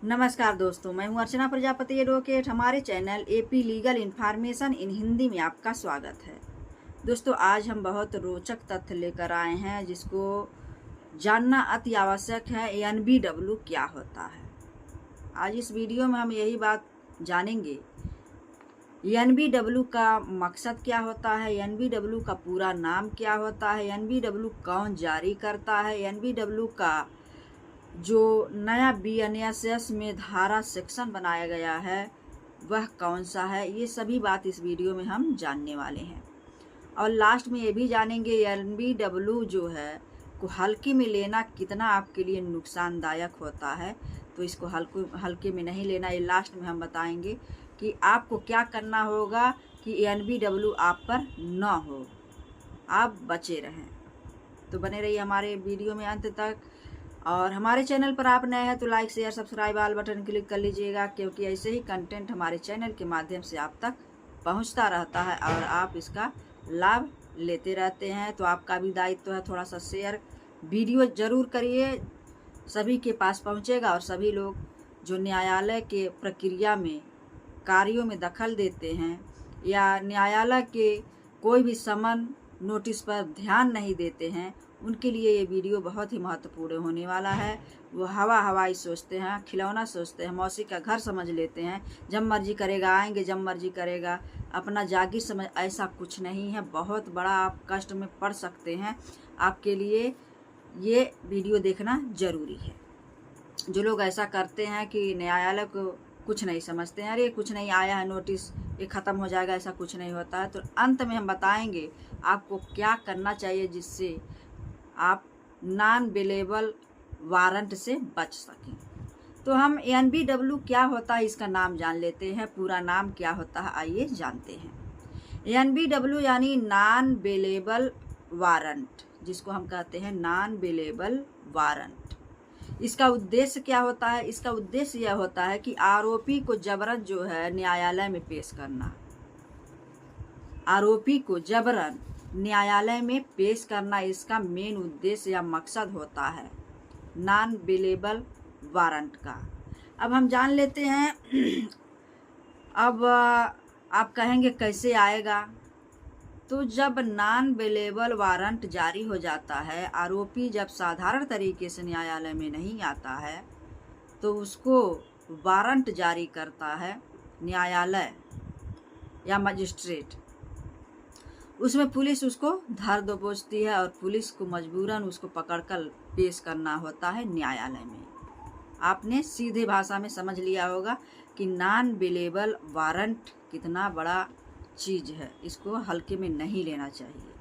नमस्कार दोस्तों, मैं हूं अर्चना प्रजापति एडवोकेट। हमारे channel AP legal information in Hindi में आपका स्वागत है। दोस्तों, आज हम बहुत रोचक तथ्य लेकर आए हैं जिसको जानना अति आवश्यक है। एनबीडब्ल्यू क्या होता है? आज इस वीडियो में हम यही बात जानेंगे। एनबीडब्ल्यू का मकसद क्या होता है, एनबीडब्ल्यू का पूरा नाम क्या होता है, एनबीडब्ल्यू कौन जारी करता है, एनबीडब्ल्यू का जो नया बीएनएसएस में धारा सेक्शन बनाया गया है वह कौन सा है, ये सभी बात इस वीडियो में हम जानने वाले हैं। और लास्ट में ये भी जानेंगे एनबीडब्ल्यू जो है को हल्के में लेना कितना आपके लिए नुकसानदायक होता है। तो इसको हल्के में नहीं लेना, ये लास्ट में हम बताएंगे कि आपको क्या करना होगा कि एनबीडब्ल्यू आप पर न हो, आप बचे रहें। तो बने रहिए हमारे वीडियो में अंत तक। और हमारे चैनल पर आप नए हैं तो like share subscribe all button click कर लीजिएगा, क्योंकि ऐसे ही कंटेंट हमारे चैनल के माध्यम से आप तक पहुंचता रहता है और आप इसका लाभ लेते रहते हैं। तो आपका भी दायित्व है, थोड़ा सा शेयर वीडियो ज़रूर करिए, सभी के पास पहुंचेगा। और सभी लोग जो न्यायालय के प्रक्रिया में कार्यों में दखल देते हैं या न्यायालय के कोई भी समन नोटिस पर ध्यान नहीं देते हैं, उनके लिए ये वीडियो बहुत ही महत्वपूर्ण होने वाला है। वो हवाई सोचते हैं, खिलौना सोचते हैं, मौसी का घर समझ लेते हैं, जब मर्जी करेगा आएंगे, जब मर्जी करेगा अपना जागीर समझ, ऐसा कुछ नहीं है। बहुत बड़ा आप कष्ट में पड़ सकते हैं। आपके लिए ये वीडियो देखना ज़रूरी है। जो लोग ऐसा करते हैं कि न्यायालय को कुछ नहीं समझते हैं, अरे कुछ नहीं आया है नोटिस, ये ख़त्म हो जाएगा, ऐसा कुछ नहीं होता है। तो अंत में हम बताएंगे आपको क्या करना चाहिए जिससे आप नॉन बेलेबल वारंट से बच सकें। तो हम एनबीडब्ल्यू क्या होता है इसका नाम जान लेते हैं। पूरा नाम क्या होता है आइए जानते हैं। एनबीडब्ल्यू यानी नॉन बेलेबल वारंट, जिसको हम कहते हैं नॉन बेलेबल वारंट। इसका उद्देश्य क्या होता है? इसका उद्देश्य यह होता है कि आरोपी को जबरन जो है न्यायालय में पेश करना, आरोपी को जबरन न्यायालय में पेश करना, इसका मेन उद्देश्य या मकसद होता है नॉन बेलेबल वारंट का। अब हम जान लेते हैं। अब आप कहेंगे कैसे आएगा? तो जब नॉन बेलेबल वारंट जारी हो जाता है, आरोपी जब साधारण तरीके से न्यायालय में नहीं आता है तो उसको वारंट जारी करता है न्यायालय या मजिस्ट्रेट। उसमें पुलिस उसको धर दबोचती है और पुलिस को मजबूरन उसको पकड़कर पेश करना होता है न्यायालय में। आपने सीधे भाषा में समझ लिया होगा कि नॉन बेलेबल वारंट कितना बड़ा चीज़ है, इसको हल्के में नहीं लेना चाहिए।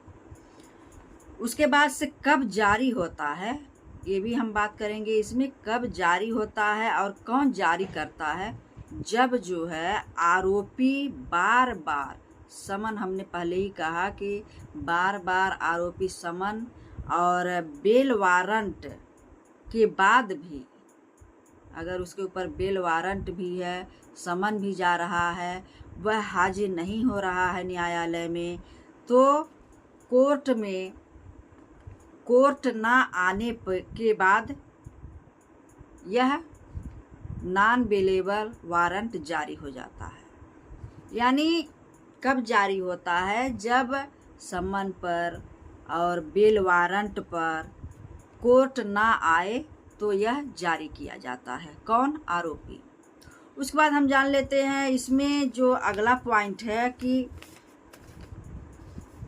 उसके बाद से कब जारी होता है ये भी हम बात करेंगे। इसमें कब जारी होता है और कौन जारी करता है? जब जो है आरोपी बार बार समन, हमने पहले ही कहा कि बार बार आरोपी समन और बेल वारंट के बाद भी, अगर उसके ऊपर बेल वारंट भी है, समन भी जा रहा है, वह हाजिर नहीं हो रहा है न्यायालय में, तो कोर्ट ना आने के बाद यह नॉन बेलेबल वारंट जारी हो जाता है। यानी कब जारी होता है? जब समन पर और बेल वारंट पर कोर्ट ना आए तो यह जारी किया जाता है। कौन? आरोपी। उसके बाद हम जान लेते हैं इसमें जो अगला पॉइंट है कि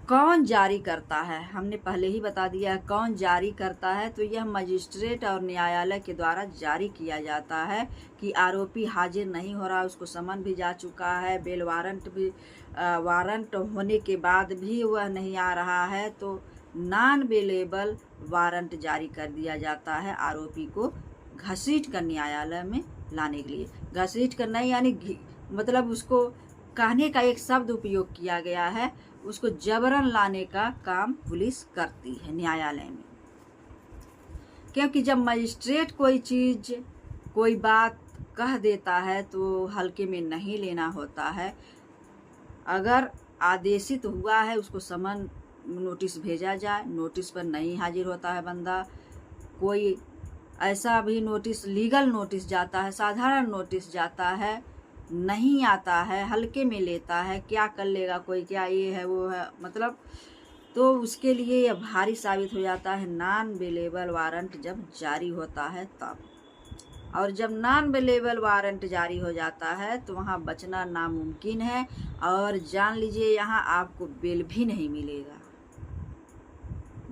कौन जारी करता है। हमने पहले ही बता दिया कौन जारी करता है। तो यह मजिस्ट्रेट और न्यायालय के द्वारा जारी किया जाता है कि आरोपी हाजिर नहीं हो रहा, उसको समन भी जा चुका है, बेल वारंट भी वारंट होने के बाद भी वह नहीं आ रहा है, तो नॉन बेलेबल वारंट जारी कर दिया जाता है आरोपी को घसीट कर न्यायालय में लाने के लिए। घसीट कर नहीं, यानी मतलब उसको कहने का एक शब्द उपयोग किया गया है, उसको जबरन लाने का काम पुलिस करती है न्यायालय में। क्योंकि जब मजिस्ट्रेट कोई चीज़, कोई बात कह देता है तो हल्के में नहीं लेना होता है। अगर आदेशित हुआ है उसको समन नोटिस भेजा जाए, नोटिस पर नहीं हाजिर होता है बंदा, कोई ऐसा भी नोटिस, लीगल नोटिस जाता है, साधारण नोटिस जाता है, नहीं आता है, हल्के में लेता है, क्या कर लेगा कोई, क्या ये है वो है, मतलब तो उसके लिए यह भारी साबित हो जाता है नॉन बेलेबल वारंट जब जारी होता है तब। और जब नॉन बेलेबल वारंट जारी हो जाता है तो वहाँ बचना नामुमकिन है, और जान लीजिए यहाँ आपको बेल भी नहीं मिलेगा।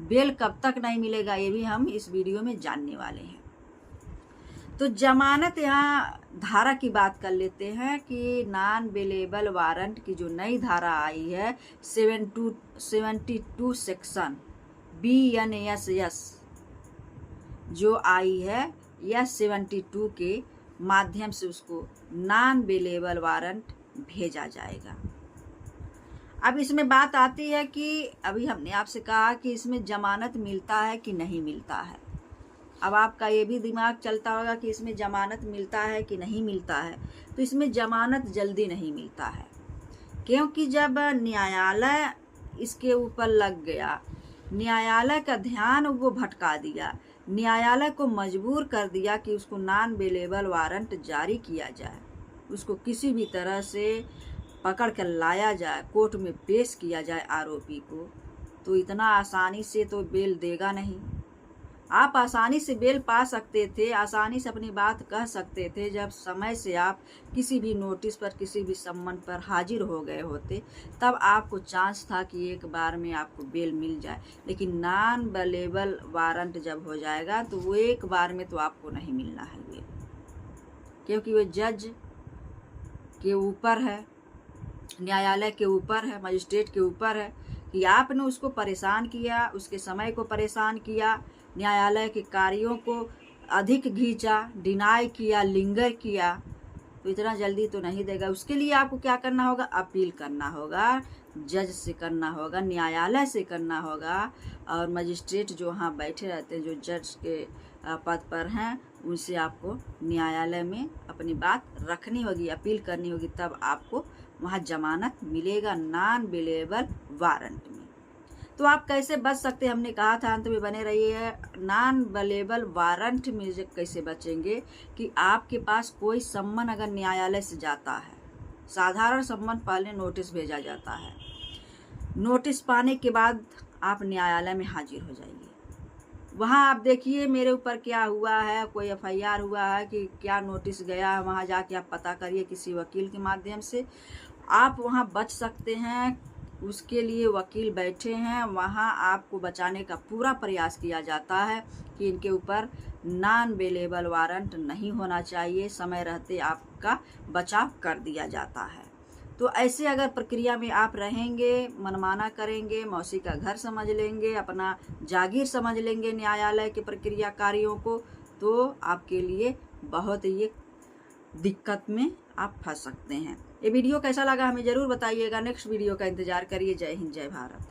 बेल कब तक नहीं मिलेगा ये भी हम इस वीडियो में जानने वाले हैं। तो जमानत, यहाँ धारा की बात कर लेते हैं कि नॉन बेलेबल वारंट की जो नई धारा आई है 72 सेक्शन BNSS जो आई है, यह 72 के माध्यम से उसको नॉन बेलेबल वारंट भेजा जाएगा। अब इसमें बात आती है कि अभी हमने आपसे कहा कि इसमें जमानत मिलता है कि नहीं मिलता है। अब आपका ये भी दिमाग चलता होगा कि इसमें जमानत मिलता है कि नहीं मिलता है। तो इसमें जमानत जल्दी नहीं मिलता है, क्योंकि जब न्यायालय इसके ऊपर लग गया, न्यायालय का ध्यान वो भटका दिया, न्यायालय को मजबूर कर दिया कि उसको नॉन बेलेबल वारंट जारी किया जाए, उसको किसी भी तरह से पकड़ कर लाया जाए, कोर्ट में पेश किया जाए आरोपी को, तो इतना आसानी से तो बेल देगा नहीं। आप आसानी से बेल पा सकते थे, आसानी से अपनी बात कह सकते थे जब समय से आप किसी भी नोटिस पर, किसी भी सम्मन पर हाजिर हो गए होते, तब आपको चांस था कि एक बार में आपको बेल मिल जाए। लेकिन नॉन बेलेबल वारंट जब हो जाएगा तो वो एक बार में तो आपको नहीं मिलना है बेल, क्योंकि वो जज के ऊपर है, न्यायालय के ऊपर है, मजिस्ट्रेट के ऊपर है कि आपने उसको परेशान किया, उसके समय को परेशान किया, न्यायालय के कार्यों को अधिक खींचा, डिनाई किया, लिंगर किया, तो इतना जल्दी तो नहीं देगा। उसके लिए आपको क्या करना होगा? अपील करना होगा, जज से करना होगा, न्यायालय से करना होगा, और मजिस्ट्रेट जो वहाँ बैठे रहते हैं, जो जज के पद पर हैं, उनसे आपको न्यायालय में अपनी बात रखनी होगी, अपील करनी होगी, तब आपको वहाँ जमानत मिलेगा नॉन बेलेबल वारंट में। तो आप कैसे बच सकते हैं, हमने कहा था, अंत में बने रहिए। नॉन बेलेबल वारंट में कैसे बचेंगे कि आपके पास कोई सम्मन अगर न्यायालय से जाता है, साधारण सम्मन पहले नोटिस भेजा जाता है, नोटिस पाने के बाद आप न्यायालय में हाजिर हो जाइए। वहाँ आप देखिए मेरे ऊपर क्या हुआ है, कोई FIR हुआ है कि क्या नोटिस गया है, वहाँ जाके आप पता करिए किसी वकील के माध्यम से। आप वहाँ बच सकते हैं, उसके लिए वकील बैठे हैं, वहाँ आपको बचाने का पूरा प्रयास किया जाता है कि इनके ऊपर नॉन बेलेबल वारंट नहीं होना चाहिए, समय रहते आपका बचाव कर दिया जाता है। तो ऐसे अगर प्रक्रिया में आप रहेंगे, मनमाना करेंगे, मौसी का घर समझ लेंगे, अपना जागीर समझ लेंगे न्यायालय के प्रक्रिया कार्यों को, तो आपके लिए बहुत ही दिक्कत में आप फंस सकते हैं। ये वीडियो कैसा लगा हमें ज़रूर बताइएगा। नेक्स्ट वीडियो का इंतज़ार करिए। जय हिंद, जय भारत।